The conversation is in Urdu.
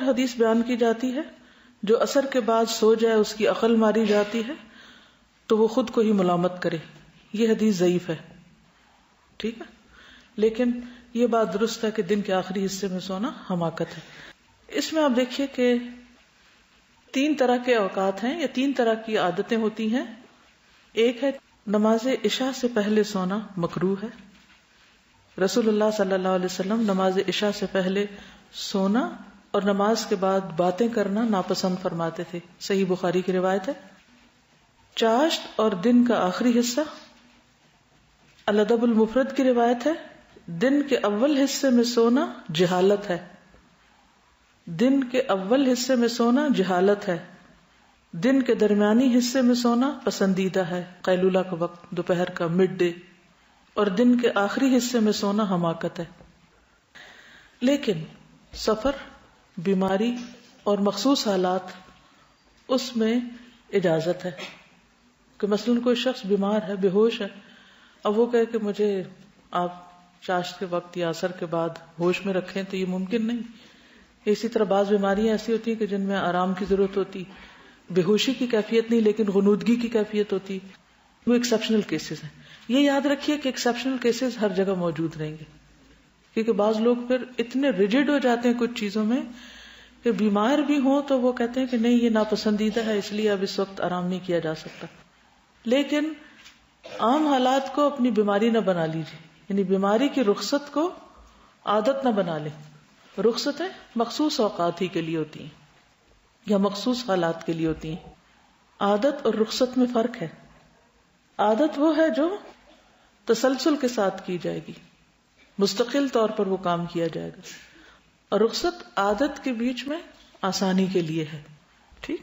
حدیث بیان کی جاتی ہے جو عصر کے بعد سو جائے اس کی عقل ماری جاتی ہے تو وہ خود کو ہی ملامت کرے، یہ حدیث ضعیف ہے. ٹھیک ہے، لیکن یہ بات درست ہے کہ دن کے آخری حصے میں سونا حماقت ہے. اس میں آپ دیکھیے کہ 3 طرح کے اوقات ہیں یا 3 طرح کی عادتیں ہوتی ہیں. ایک ہے نماز عشاء سے پہلے سونا مکروہ ہے. رسول اللہ صلی اللہ علیہ وسلم نماز عشاء سے پہلے سونا اور نماز کے بعد باتیں کرنا ناپسند فرماتے تھے. صحیح بخاری کی روایت ہے. چاشت اور دن کا آخری حصہ، الادب المفرد کی روایت ہے، دن کے اول حصے میں سونا جہالت ہے. دن کے اول حصے میں سونا جہالت ہے. دن کے درمیانی حصے میں سونا پسندیدہ ہے، قیلولہ کا وقت، دوپہر کا، مڈ ڈے. اور دن کے آخری حصے میں سونا حماقت ہے. لیکن سفر، بیماری اور مخصوص حالات، اس میں اجازت ہے کہ مثلاً کوئی شخص بیمار ہے، بے ہوش ہے، اب وہ کہے کہ مجھے آپ چاشت کے وقت یا عصر کے بعد ہوش میں رکھیں، تو یہ ممکن نہیں. اسی طرح بعض بیماریاں ایسی ہوتی ہیں کہ جن میں آرام کی ضرورت ہوتی، بے ہوشی کی کیفیت نہیں لیکن غنودگی کی کیفیت ہوتی. وہ ایکسیپشنل کیسز ہیں. یہ یاد رکھیے کہ ایکسیپشنل کیسز ہر جگہ موجود رہیں گے، کیونکہ بعض لوگ پھر اتنے ریجڈ ہو جاتے ہیں کچھ چیزوں میں کہ بیمار بھی ہوں تو وہ کہتے ہیں کہ نہیں یہ ناپسندیدہ ہے، اس لیے اب اس وقت آرام نہیں کیا جا سکتا. لیکن عام حالات کو اپنی بیماری نہ بنا لیجیے، یعنی بیماری کی رخصت کو عادت نہ بنا لیں. رخصتیں مخصوص اوقات ہی کے لیے ہوتی ہیں یا مخصوص حالات کے لیے ہوتی ہیں. عادت اور رخصت میں فرق ہے. عادت وہ ہے جو تسلسل کے ساتھ کی جائے گی، مستقل طور پر وہ کام کیا جائے گا، اور رخصت عادت کے بیچ میں آسانی کے لیے ہے. ٹھیک.